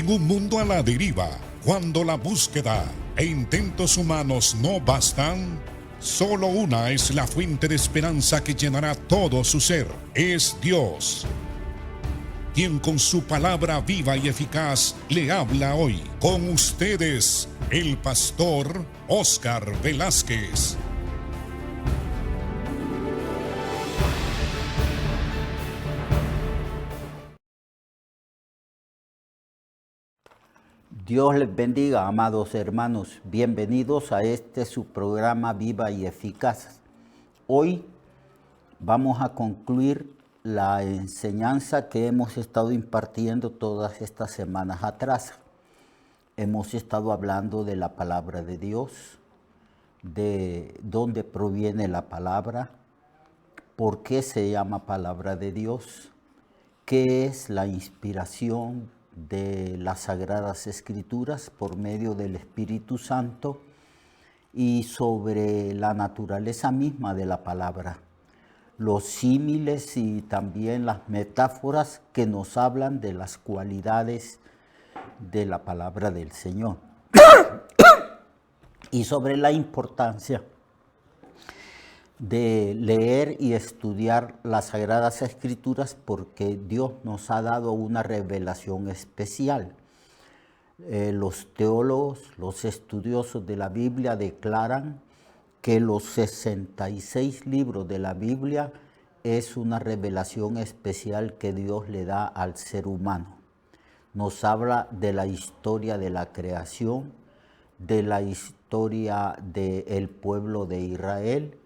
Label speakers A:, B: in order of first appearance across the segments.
A: En un mundo a la deriva, cuando la búsqueda e intentos humanos no bastan, solo una es la fuente de esperanza que llenará todo su ser. Es Dios, quien con su palabra viva y eficaz le habla hoy. Con ustedes, el pastor Óscar Velázquez.
B: Dios les bendiga, amados hermanos. Bienvenidos a su programa Viva y Eficaz. Hoy vamos a concluir la enseñanza que hemos estado impartiendo todas estas semanas atrás. Hemos estado hablando de la palabra de Dios, de dónde proviene la palabra, por qué se llama palabra de Dios, qué es la inspiración de las Sagradas Escrituras por medio del Espíritu Santo y sobre la naturaleza misma de la palabra, los símiles y también las metáforas que nos hablan de las cualidades de la palabra del Señor y sobre la importancia de leer y estudiar las Sagradas Escrituras porque Dios nos ha dado una revelación especial. Los teólogos, los estudiosos de la Biblia declaran que los 66 libros de la Biblia es una revelación especial que Dios le da al ser humano. Nos habla de la historia de la creación, de la historia del pueblo de Israel,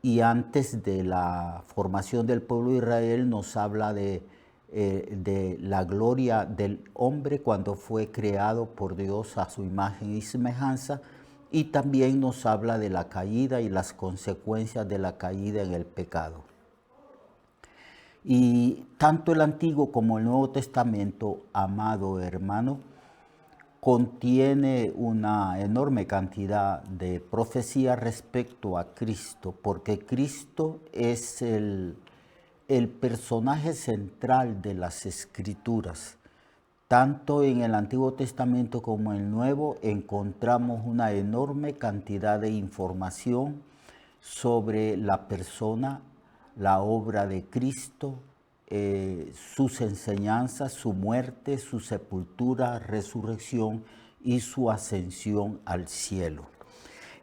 B: y antes de la formación del pueblo de Israel nos habla de la gloria del hombre cuando fue creado por Dios a su imagen y semejanza, y también nos habla de la caída y las consecuencias de la caída en el pecado. Y tanto el Antiguo como el Nuevo Testamento, amado hermano, contiene una enorme cantidad de profecías respecto a Cristo, porque Cristo es el personaje central de las Escrituras. Tanto en el Antiguo Testamento como en el Nuevo encontramos una enorme cantidad de información sobre la persona, la obra de Cristo, sus enseñanzas, su muerte, su sepultura, resurrección y su ascensión al cielo.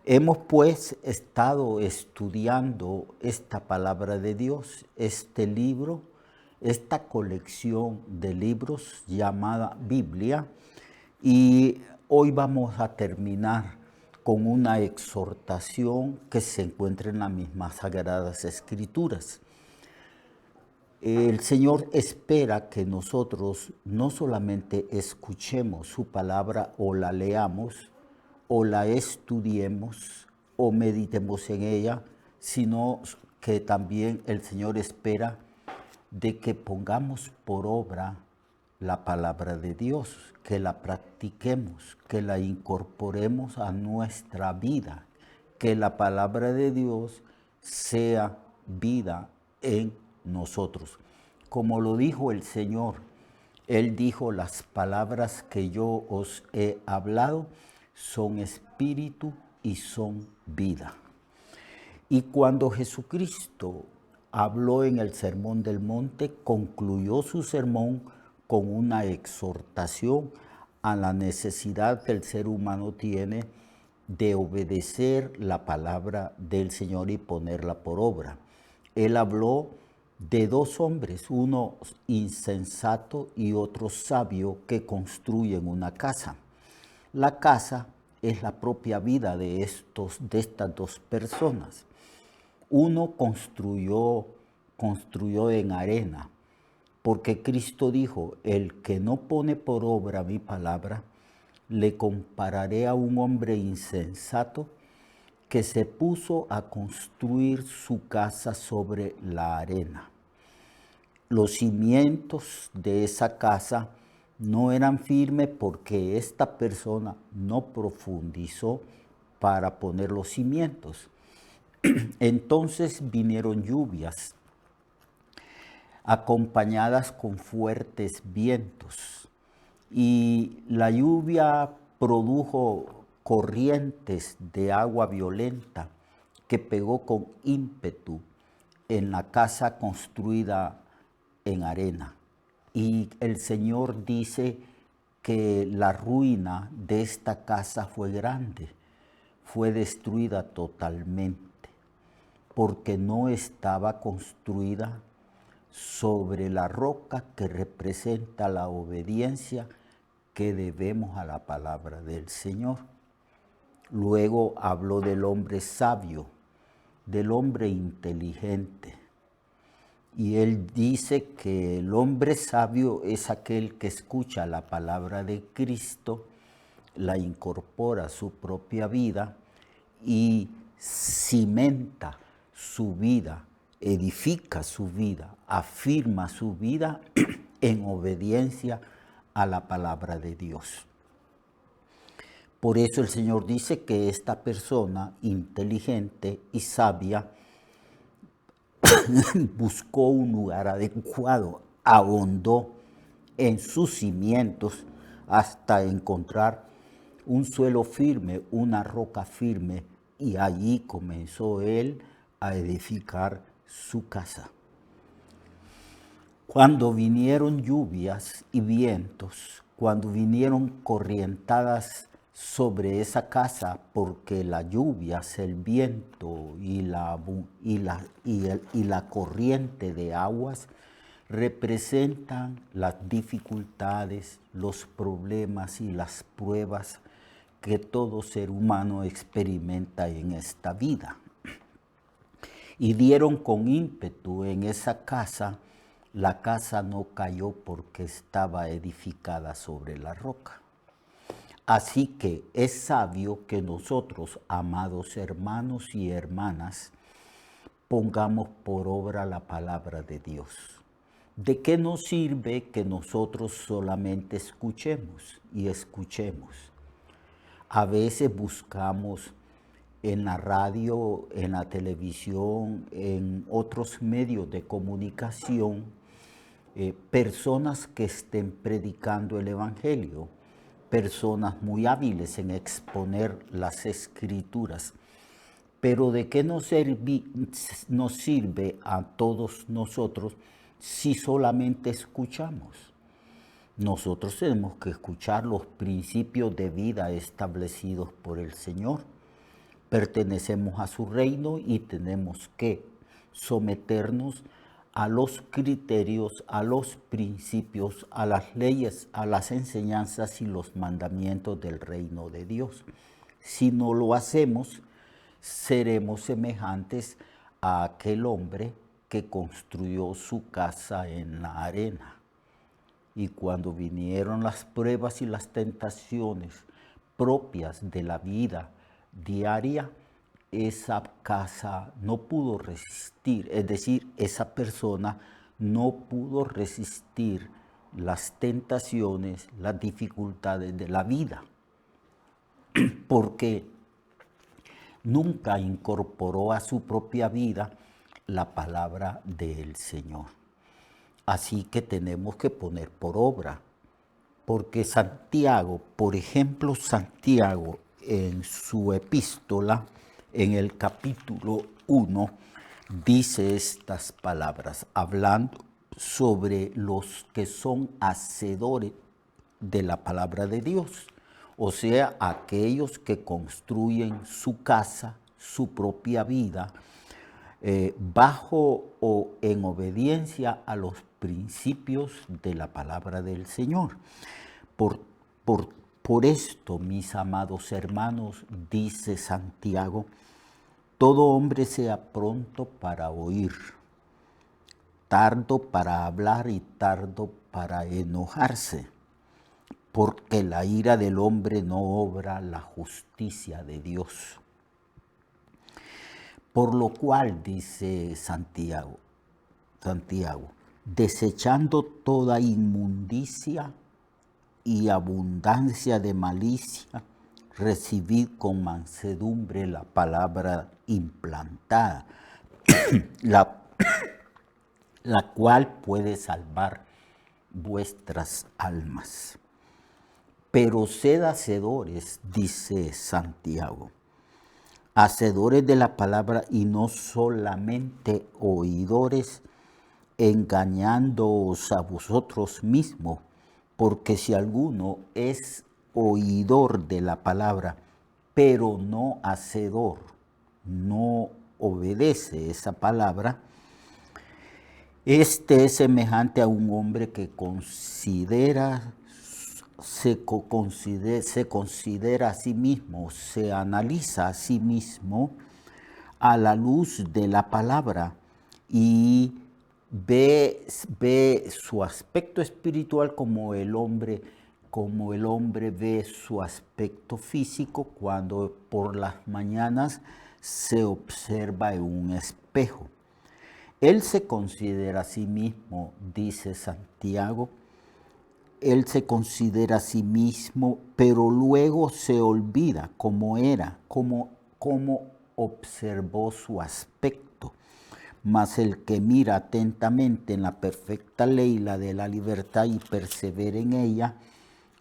B: Hemos pues estado estudiando esta palabra de Dios, este libro, esta colección de libros llamada Biblia, y hoy vamos a terminar con una exhortación que se encuentra en las mismas Sagradas Escrituras. El Señor espera que nosotros no solamente escuchemos su palabra o la leamos o la estudiemos o meditemos en ella, sino que también el Señor espera de que pongamos por obra la palabra de Dios, que la practiquemos, que la incorporemos a nuestra vida, que la palabra de Dios sea vida en nosotros. Como lo dijo el Señor, Él dijo: las palabras que yo os he hablado son espíritu y son vida. Y cuando Jesucristo habló en el Sermón del Monte, concluyó su sermón con una exhortación a la necesidad que el ser humano tiene de obedecer la palabra del Señor y ponerla por obra. Él habló de dos hombres, uno insensato y otro sabio, que construyen una casa. La casa es la propia vida de estas dos personas. Uno construyó en arena, porque Cristo dijo: el que no pone por obra mi palabra, le compararé a un hombre insensato que se puso a construir su casa sobre la arena. Los cimientos de esa casa no eran firmes porque esta persona no profundizó para poner los cimientos. Entonces vinieron lluvias acompañadas con fuertes vientos Y la lluvia produjo corrientes de agua violenta que pegó con ímpetu en la casa construida en arena. Y el Señor dice que la ruina de esta casa fue grande, fue destruida totalmente, porque no estaba construida sobre la roca que representa la obediencia que debemos a la palabra del Señor. Luego habló del hombre sabio, del hombre inteligente. Y él dice que el hombre sabio es aquel que escucha la palabra de Cristo, la incorpora a su propia vida y cimenta su vida, edifica su vida, afirma su vida en obediencia a la palabra de Dios. Por eso el Señor dice que esta persona inteligente y sabia buscó un lugar adecuado, ahondó en sus cimientos hasta encontrar un suelo firme, una roca firme, y allí comenzó él a edificar su casa. Cuando vinieron lluvias y vientos, cuando vinieron corrientadas sobre esa casa, porque la lluvia, el viento y la corriente de aguas representan las dificultades, los problemas y las pruebas que todo ser humano experimenta en esta vida. Y dieron con ímpetu en esa casa. La casa no cayó porque estaba edificada sobre la roca. Así que es sabio que nosotros, amados hermanos y hermanas, pongamos por obra la palabra de Dios. ¿De qué nos sirve que nosotros solamente escuchemos y escuchemos? A veces buscamos en la radio, en la televisión, en otros medios de comunicación, personas que estén predicando el Evangelio, personas muy hábiles en exponer las Escrituras. Pero ¿de qué nos sirve a todos nosotros si solamente escuchamos? Nosotros tenemos que escuchar los principios de vida establecidos por el Señor. Pertenecemos a su reino y tenemos que someternos a los criterios, a los principios, a las leyes, a las enseñanzas y los mandamientos del reino de Dios. Si no lo hacemos, seremos semejantes a aquel hombre que construyó su casa en la arena. Y cuando vinieron las pruebas y las tentaciones propias de la vida diaria, esa casa no pudo resistir, es decir, esa persona no pudo resistir las tentaciones, las dificultades de la vida, porque nunca incorporó a su propia vida la palabra del Señor. Así que tenemos que poner por obra, porque Santiago, por ejemplo, Santiago en su epístola, en el capítulo 1, dice estas palabras, hablando sobre los que son hacedores de la palabra de Dios, o sea, aquellos que construyen su casa, su propia vida, bajo o en obediencia a los principios de la palabra del Señor. Por esto, mis amados hermanos, dice Santiago, todo hombre sea pronto para oír, tardo para hablar y tardo para enojarse, porque la ira del hombre no obra la justicia de Dios. Por lo cual, dice Santiago, desechando toda inmundicia y abundancia de malicia, recibid con mansedumbre la palabra implantada, la cual puede salvar vuestras almas. pero sed hacedores, dice Santiago, hacedores de la palabra y no solamente oidores, engañándoos a vosotros mismos, porque si alguno es oidor de la palabra, pero no hacedor, no obedece esa palabra, este es semejante a un hombre que se considera a sí mismo, se analiza a sí mismo a la luz de la palabra y ve su aspecto espiritual como el hombre ve su aspecto físico cuando por las mañanas se observa en un espejo. Él se considera a sí mismo, dice Santiago, él se considera a sí mismo, pero luego se olvida cómo era, cómo observó su aspecto. Mas el que mira atentamente en la perfecta ley, la de la libertad, y persevera en ella,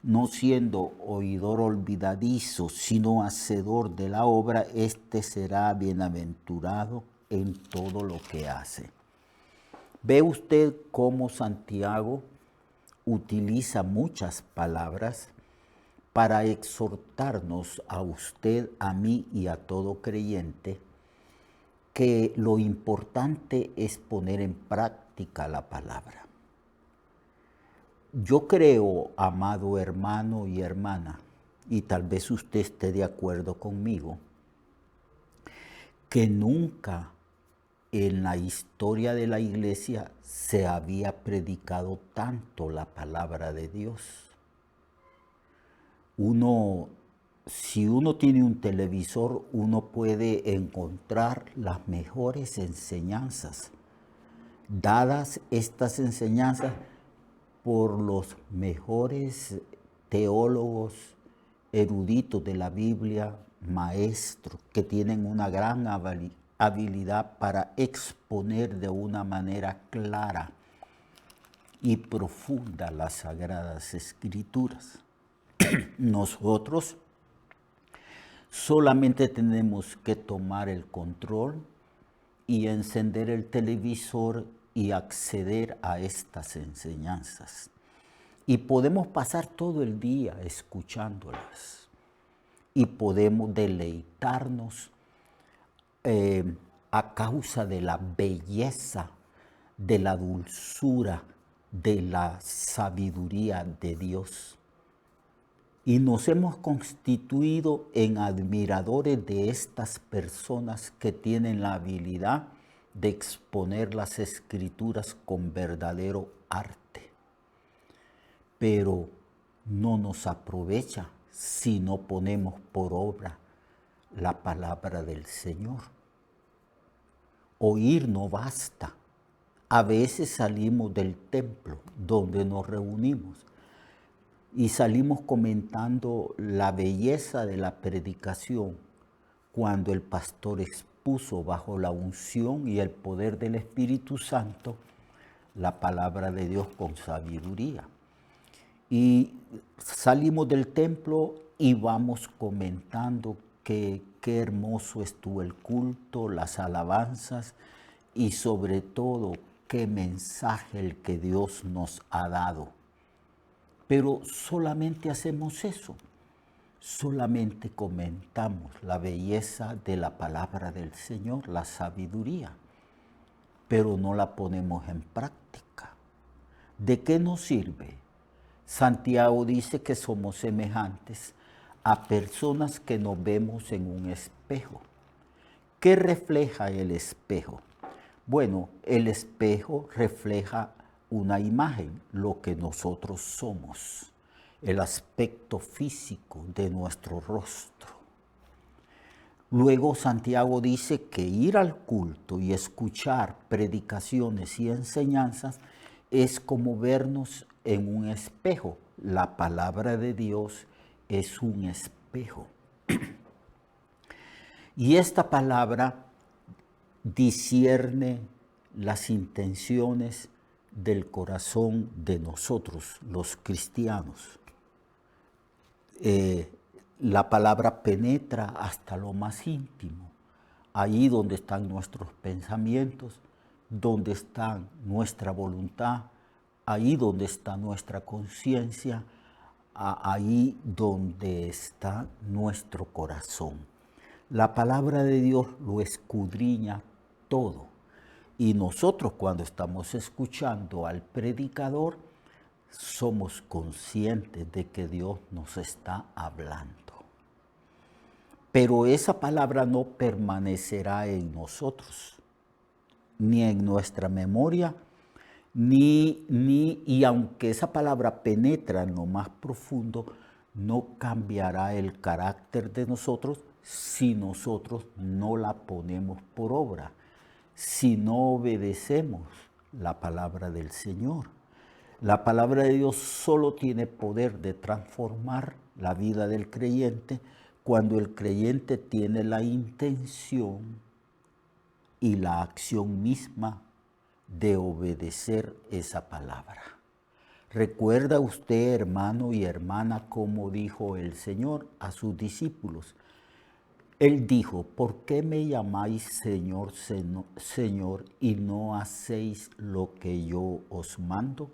B: no siendo oidor olvidadizo, sino hacedor de la obra, éste será bienaventurado en todo lo que hace. ¿Ve usted cómo Santiago utiliza muchas palabras para exhortarnos a usted, a mí y a todo creyente que lo importante es poner en práctica la palabra? Yo creo, amado hermano y hermana, y tal vez usted esté de acuerdo conmigo, que nunca en la historia de la iglesia se había predicado tanto la palabra de Dios. Si uno tiene un televisor, uno puede encontrar las mejores enseñanzas. Dadas estas enseñanzas por los mejores teólogos, eruditos de la Biblia, maestros, que tienen una gran habilidad para exponer de una manera clara y profunda las Sagradas Escrituras. Nosotros solamente tenemos que tomar el control y encender el televisor y acceder a estas enseñanzas. Y podemos pasar todo el día escuchándolas. Y podemos deleitarnos a causa de la belleza, de la dulzura, de la sabiduría de Dios. Y nos hemos constituido en admiradores de estas personas que tienen la habilidad de exponer las Escrituras con verdadero arte. Pero no nos aprovecha si no ponemos por obra la palabra del Señor. Oír no basta. A veces salimos del templo donde nos reunimos y salimos comentando la belleza de la predicación cuando el pastor expuso bajo la unción y el poder del Espíritu Santo la palabra de Dios con sabiduría. Y salimos del templo y vamos comentando que qué hermoso estuvo el culto, las alabanzas y sobre todo qué mensaje el que Dios nos ha dado. Pero solamente hacemos eso, solamente comentamos la belleza de la palabra del Señor, la sabiduría, pero no la ponemos en práctica. ¿De qué nos sirve? Santiago dice que somos semejantes a personas que nos vemos en un espejo. ¿Qué refleja el espejo? Bueno, el espejo refleja una imagen, lo que nosotros somos, el aspecto físico de nuestro rostro. Luego Santiago dice que ir al culto y escuchar predicaciones y enseñanzas es como vernos en un espejo. La palabra de Dios es un espejo. Y esta palabra discierne las intenciones del corazón de nosotros, los cristianos. La palabra penetra hasta lo más íntimo, ahí donde están nuestros pensamientos, donde está nuestra voluntad, ahí donde está nuestra conciencia, ahí donde está nuestro corazón. La palabra de Dios lo escudriña todo. Y nosotros cuando estamos escuchando al predicador, somos conscientes de que Dios nos está hablando. Pero esa palabra no permanecerá en nosotros, ni en nuestra memoria, y aunque esa palabra penetra en lo más profundo, no cambiará el carácter de nosotros si nosotros no la ponemos por obra, si no obedecemos la palabra del Señor. La palabra de Dios solo tiene poder de transformar la vida del creyente cuando el creyente tiene la intención y la acción misma de obedecer esa palabra. ¿Recuerda usted, hermano y hermana, cómo dijo el Señor a sus discípulos? Él dijo, ¿por qué me llamáis Señor, Señor, y no hacéis lo que yo os mando?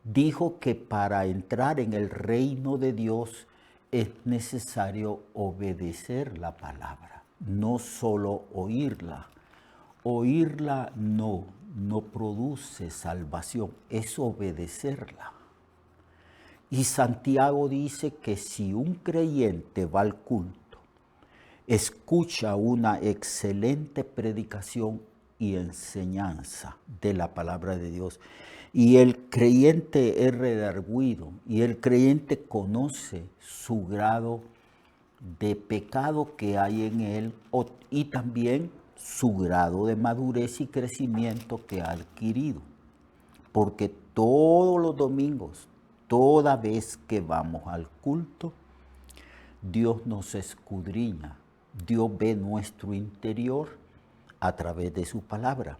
B: Dijo que para entrar en el reino de Dios es necesario obedecer la palabra, no solo oírla. Oírla no produce salvación, es obedecerla. Y Santiago dice que si un creyente va al culto, escucha una excelente predicación y enseñanza de la palabra de Dios, y el creyente es redargüido, y el creyente conoce su grado de pecado que hay en él, y también su grado de madurez y crecimiento que ha adquirido. Porque todos los domingos, toda vez que vamos al culto, Dios nos escudriña, Dios ve nuestro interior a través de su palabra,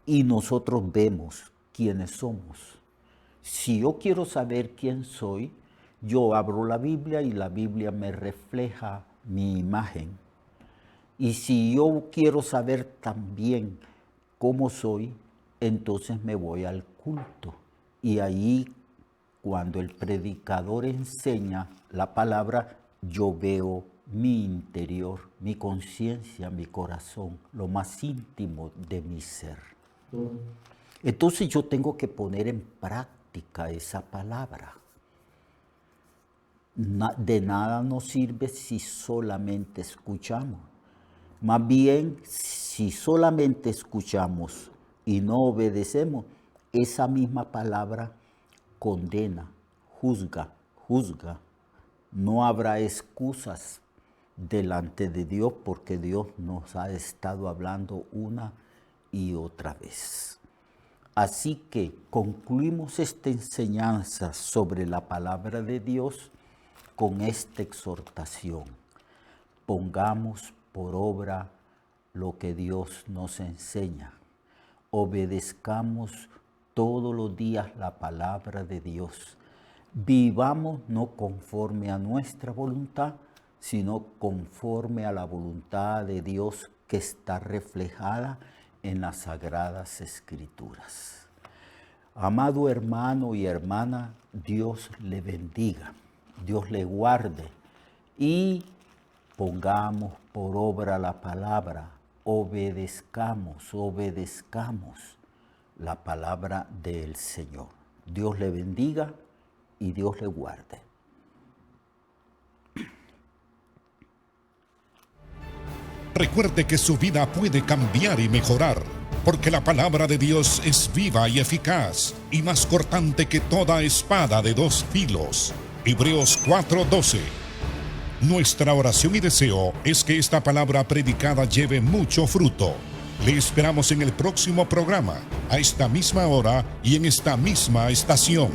B: y nosotros vemos quiénes somos. Si yo quiero saber quién soy, yo abro la Biblia y la Biblia me refleja mi imagen. Y si yo quiero saber también cómo soy, entonces me voy al culto. Y ahí, cuando el predicador enseña la palabra, yo veo mi interior, mi conciencia, mi corazón, lo más íntimo de mi ser. Entonces yo tengo que poner en práctica esa palabra. De nada nos sirve si solamente escuchamos. Más bien, si solamente escuchamos y no obedecemos, esa misma palabra condena, juzga. No habrá excusas delante de Dios porque Dios nos ha estado hablando una y otra vez. Así que concluimos esta enseñanza sobre la palabra de Dios con esta exhortación. Pongamos por obra lo que Dios nos enseña. Obedezcamos todos los días la palabra de Dios. Vivamos no conforme a nuestra voluntad, sino conforme a la voluntad de Dios que está reflejada en las Sagradas Escrituras. Amado hermano y hermana, Dios le bendiga, Dios le guarde y pongamos por obra la palabra, obedezcamos la palabra del Señor. Dios le bendiga y Dios le guarde.
A: Recuerde que su vida puede cambiar y mejorar, porque la palabra de Dios es viva y eficaz, y más cortante que toda espada de dos filos. Hebreos 4:12. Nuestra oración y deseo es que esta palabra predicada lleve mucho fruto. Le esperamos en el próximo programa, a esta misma hora y en esta misma estación.